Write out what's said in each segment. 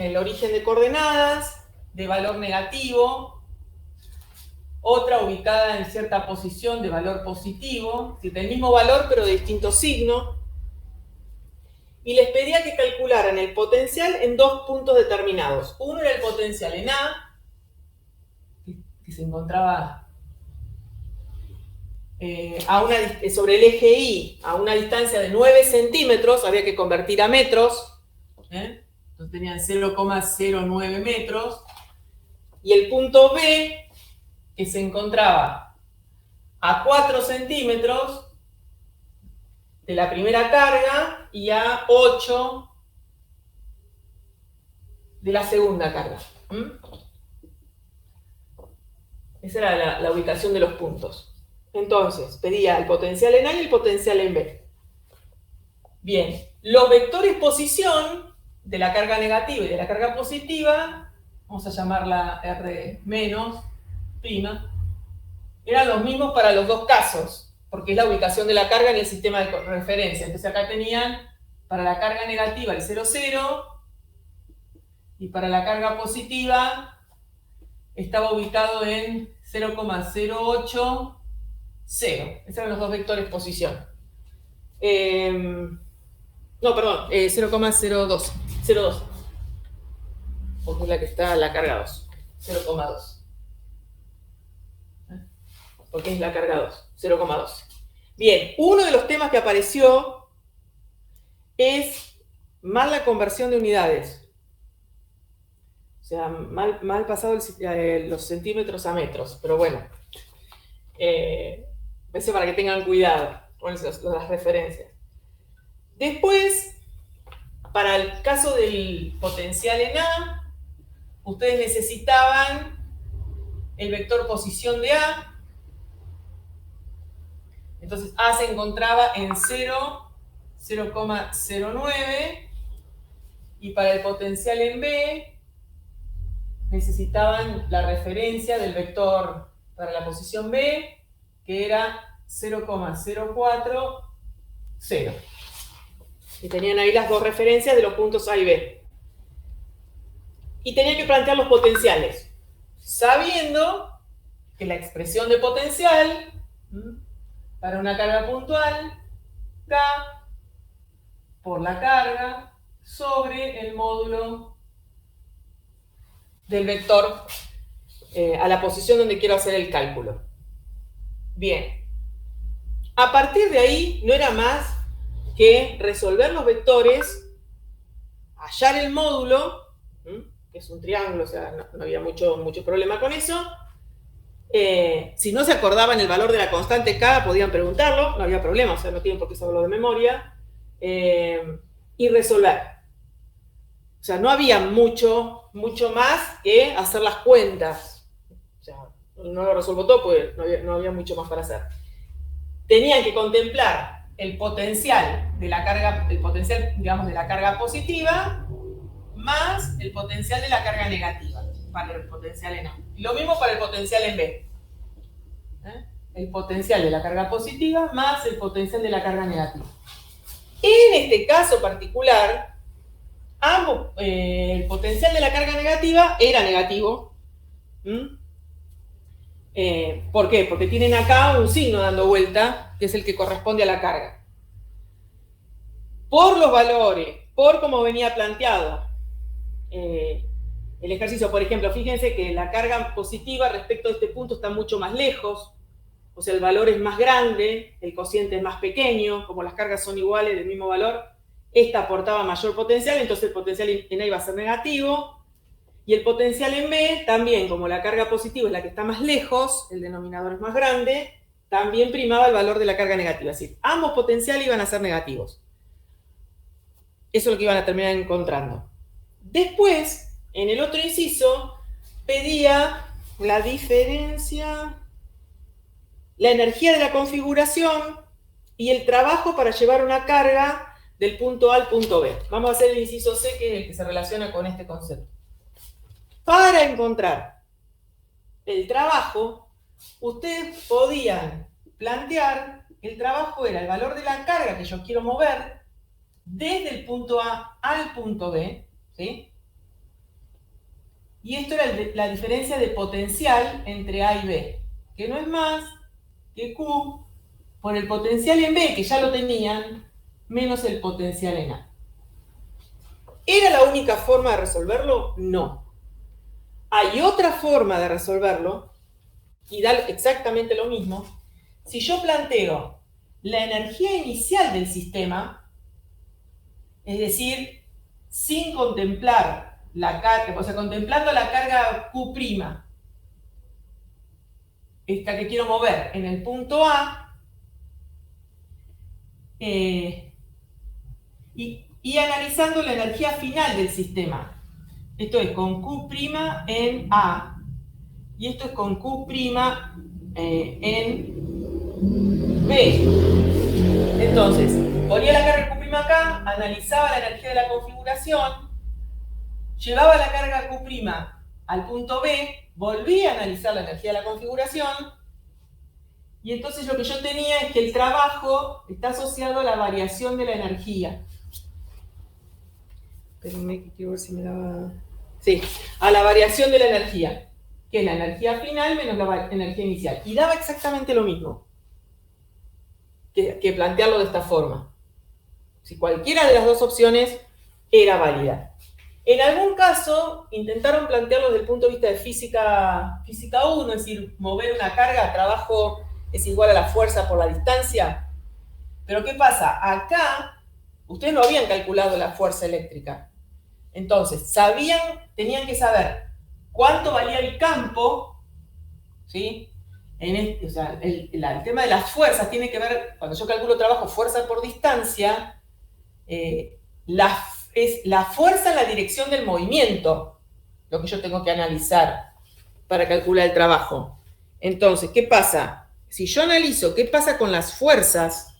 el origen de coordenadas, de valor negativo, otra ubicada en cierta posición de valor positivo, del mismo valor pero de distinto signo, y les pedía que calcularan el potencial en dos puntos determinados. Uno era el potencial en A, que se encontraba sobre el eje Y a una distancia de 9 centímetros, había que convertir a metros, entonces tenían 0,09 metros, y el punto B, que se encontraba a 4 centímetros de la primera carga y a 8 de la segunda carga. Esa era la ubicación de los puntos. Entonces, pedía el potencial en A y el potencial en B. Bien, los vectores posición de la carga negativa y de la carga positiva, vamos a llamarla R menos, prima, eran los mismos para los dos casos, porque es la ubicación de la carga en el sistema de referencia. Entonces acá tenían para la carga negativa el 0, 0, y para la carga positiva estaba ubicado en 0,08, 0. Esos eran los dos vectores posición. No, perdón, 0,02. 0,2. Porque es la que está la carga 2. 0,2. Porque es la carga 2. 0,2. Bien, uno de los temas que apareció es mal la conversión de unidades. O sea, mal pasado los centímetros a metros. Pero bueno, eso para que tengan cuidado con las referencias. Después, para el caso del potencial en A, ustedes necesitaban el vector posición de A. Entonces A se encontraba en 0, 0,09, y para el potencial en B necesitaban la referencia del vector para la posición B, que era 0,040. Y tenían ahí las dos referencias de los puntos A y B. Y tenían que plantear los potenciales, sabiendo que la expresión de potencial para una carga puntual, K por la carga sobre el módulo del vector a la posición donde quiero hacer el cálculo. Bien, a partir de ahí no era más que resolver los vectores, hallar el módulo, que es un triángulo, o sea, no había mucho problema con eso. Si no se acordaban el valor de la constante K, podían preguntarlo, no había problema, o sea, no tienen por qué saberlo de memoria, y resolver. O sea, no había mucho más que hacer las cuentas. O sea, no lo resuelvo todo porque no había mucho más para hacer. Tenían que contemplar el potencial de la carga, digamos, de la carga positiva, más el potencial de la carga negativa, para el potencial en A. Lo mismo para el potencial en B. El potencial de la carga positiva más el potencial de la carga negativa. En este caso particular, el potencial de la carga negativa era negativo. ¿Por qué? Porque tienen acá un signo dando vuelta, que es el que corresponde a la carga. Por los valores, por cómo venía planteado el ejercicio, por ejemplo, fíjense que la carga positiva respecto a este punto está mucho más lejos, o sea, el valor es más grande, el cociente es más pequeño, como las cargas son iguales del mismo valor, esta aportaba mayor potencial, entonces el potencial en A iba a ser negativo, y el potencial en B también, como la carga positiva es la que está más lejos, el denominador es más grande, también primaba el valor de la carga negativa, es decir, ambos potenciales iban a ser negativos. Eso es lo que iban a terminar encontrando. Después, en el otro inciso, pedía la diferencia, la energía de la configuración y el trabajo para llevar una carga del punto A al punto B. Vamos a hacer el inciso C, que es el que se relaciona con este concepto. Para encontrar el trabajo, ustedes podían plantear, el trabajo era el valor de la carga que yo quiero mover desde el punto A al punto B, ¿sí? y esto era la diferencia de potencial entre A y B, que no es más que Q por el potencial en B, que ya lo tenían, menos el potencial en A. ¿Era la única forma de resolverlo? No. Hay otra forma de resolverlo, y da exactamente lo mismo. Si yo planteo la energía inicial del sistema, es decir, sin contemplar la carga, o sea, contemplando la carga Q', esta que quiero mover en el punto A, y analizando la energía final del sistema. Esto es con Q' en A, y esto es con Q' en B. Entonces, ponía la carga Q' acá, analizaba la energía de la configuración, llevaba la carga Q' al punto B, volvía a analizar la energía de la configuración, y entonces lo que yo tenía es que el trabajo está asociado a la variación de la energía. Espérenme que quiero ver si me daba... Sí, a la variación de la energía, que es la energía final menos la energía inicial. Y daba exactamente lo mismo que plantearlo de esta forma. Si cualquiera de las dos opciones era válida. En algún caso, intentaron plantearlo desde el punto de vista de física 1, es decir, mover una carga, trabajo es igual a la fuerza por la distancia. Pero ¿qué pasa? Acá, ustedes no habían calculado la fuerza eléctrica. Entonces, tenían que saber cuánto valía el campo, ¿sí? O sea, el tema de las fuerzas tiene que ver, cuando yo calculo trabajo fuerza por distancia, es la fuerza en la dirección del movimiento, lo que yo tengo que analizar para calcular el trabajo. Entonces, ¿qué pasa? Si yo analizo qué pasa con las fuerzas,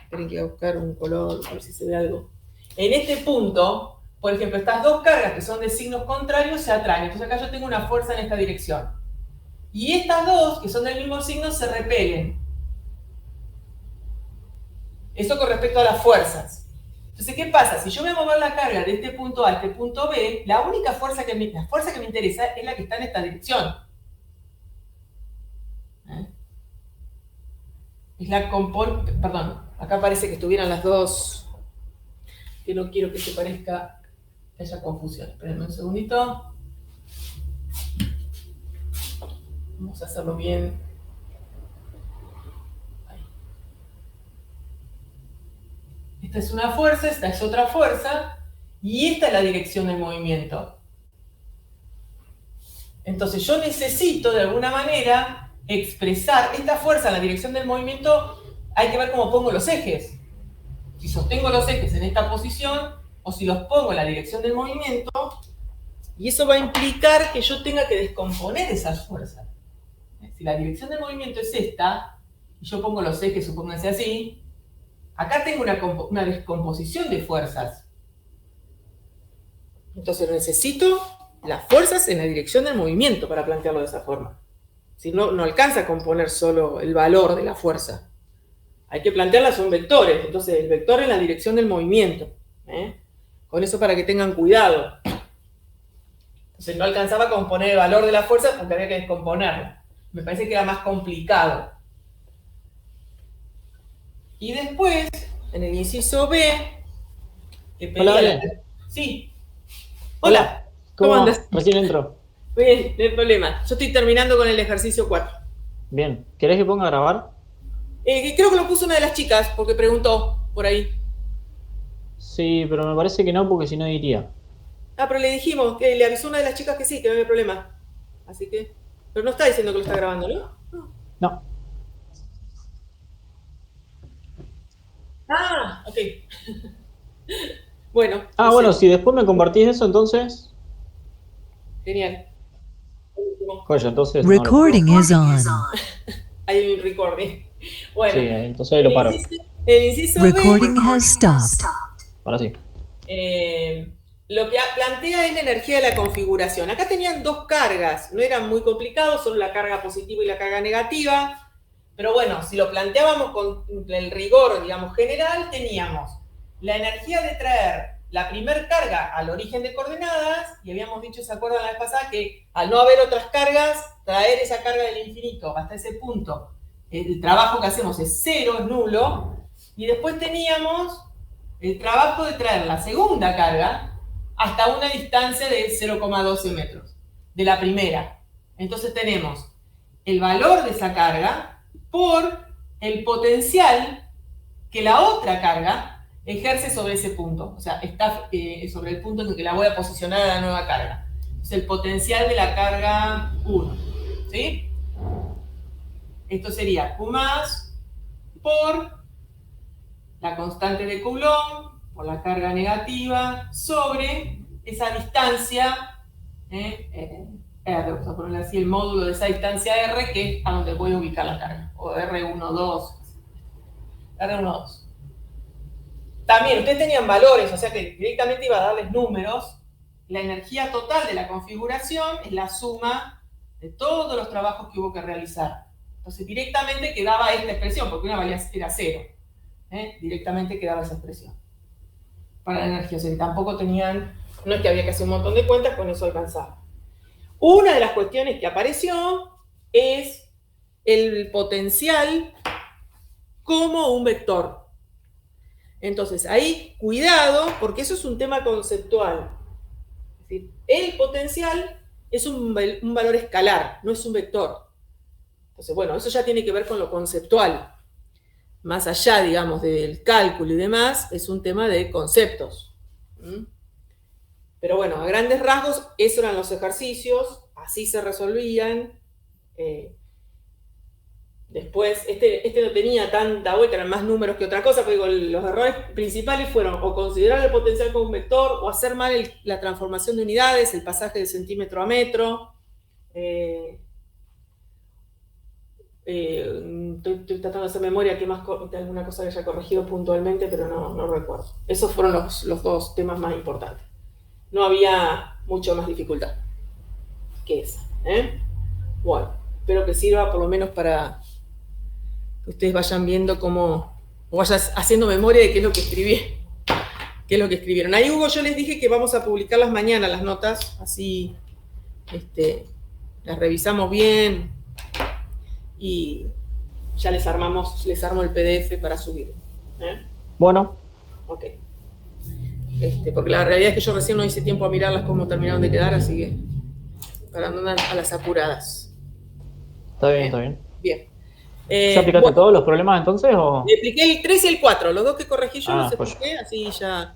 esperen que voy a buscar un color, a ver si se ve algo. En este punto, por ejemplo, estas dos cargas que son de signos contrarios se atraen. Entonces acá yo tengo una fuerza en esta dirección. Y estas dos, que son del mismo signo, se repelen. Esto con respecto a las fuerzas. Entonces, ¿qué pasa? Si yo voy a mover la carga de este punto A a este punto B, la única fuerza que me interesa es la que está en esta dirección. Es la componente... Perdón, acá parece que estuvieran las dos... Que no quiero que se parezca que haya confusión. Espérenme un segundito. Vamos a hacerlo bien. Ahí. Esta es una fuerza, esta es otra fuerza, y esta es la dirección del movimiento. Entonces yo necesito, de alguna manera, expresar esta fuerza en la dirección del movimiento. Hay que ver cómo pongo los ejes. Si sostengo los ejes en esta posición, o si los pongo en la dirección del movimiento, y eso va a implicar que yo tenga que descomponer esas fuerzas. Si la dirección del movimiento es esta, y yo pongo los ejes, supónganse así, acá tengo una descomposición de fuerzas. Entonces necesito las fuerzas en la dirección del movimiento para plantearlo de esa forma. Si no, no alcanza a componer solo el valor de la fuerza. Hay que plantearlas, son vectores. Entonces el vector en la dirección del movimiento. Con eso para que tengan cuidado. Entonces no alcanzaba a componer el valor de la fuerza porque había que descomponerla. Me parece que era más complicado. Y después, en el inciso B, que pedía... Hola, Sí. Hola. ¿Cómo andas? Recién entro. Bien, no hay problema. Yo estoy terminando con el ejercicio 4. Bien. ¿Querés que ponga a grabar? Creo que lo puso una de las chicas, porque preguntó por ahí. Sí, pero me parece que no, porque si no iría. Ah, pero le dijimos, que le avisó una de las chicas que sí, que no había problema. Así que... Pero no está diciendo que lo está grabando, ¿no? No. Ah, ok. Bueno. Ah, bueno, si después me compartís eso, entonces... Genial. Joya, entonces... Recording is on. Hay un recording. Bueno. Sí, entonces ahí lo paro. El inciso Recording B, has stopped. Ahora sí. lo que plantea es la energía de la configuración. Acá tenían dos cargas, no eran muy complicados, solo la carga positiva y la carga negativa. Pero bueno, si lo planteábamos con el rigor, digamos, general, teníamos la energía de traer la primer carga al origen de coordenadas, y habíamos dicho, ¿se acuerdan la vez pasada? Que al no haber otras cargas, traer esa carga del infinito hasta ese punto, el trabajo que hacemos es cero, es nulo, y después teníamos el trabajo de traer la segunda carga hasta una distancia de 0,12 metros, de la primera. Entonces tenemos el valor de esa carga por el potencial que la otra carga ejerce sobre ese punto, o sea, está sobre el punto en el que la voy a posicionar a la nueva carga. Es el potencial de la carga 1, ¿sí? Esto sería Q más por la constante de Coulomb, por la carga negativa, sobre esa distancia, R, vamos a ponerle así, el módulo de esa distancia R, que es a donde voy a ubicar la carga, o R12, R12. También ustedes tenían valores, o sea que directamente iba a darles números. La energía total de la configuración es la suma de todos los trabajos que hubo que realizar. Entonces directamente quedaba esta expresión, porque una valía era cero. Directamente quedaba esa expresión para la energía. O sea, tampoco tenían, no es que había que hacer un montón de cuentas, con eso alcanzaba. Una de las cuestiones que apareció es el potencial como un vector. Entonces, ahí, cuidado, porque eso es un tema conceptual. Es decir, el potencial es un valor escalar, no es un vector. Entonces, bueno, eso ya tiene que ver con lo conceptual. Más allá, digamos, del cálculo y demás, es un tema de conceptos. Pero bueno, a grandes rasgos, esos eran los ejercicios, así se resolvían. Después, este no tenía tanta vuelta, eran más números que otra cosa, pero digo, los errores principales fueron o considerar el potencial como un vector, o hacer mal la transformación de unidades, el pasaje de centímetro a metro. Estoy tratando de hacer memoria de alguna cosa que haya corregido puntualmente, pero no recuerdo. Esos fueron los dos temas más importantes. No había mucho más dificultad que esa. Bueno, espero que sirva por lo menos para que ustedes vayan viendo cómo, o vayan haciendo memoria de qué es lo que escribí, qué es lo que escribieron. Ahí, Hugo, yo les dije que vamos a publicarlas mañana, las notas, así las revisamos bien y ya les armo el PDF para subir. Bueno. Ok. Porque la realidad es que yo recién no hice tiempo a mirarlas cómo terminaron de quedar, así que para no andar a las apuradas. Está bien, está bien. Bien. ¿Ya aplicaste todos los problemas entonces? ¿O? Le apliqué el 3 y el 4, los dos que corregí yo los expliqué, así ya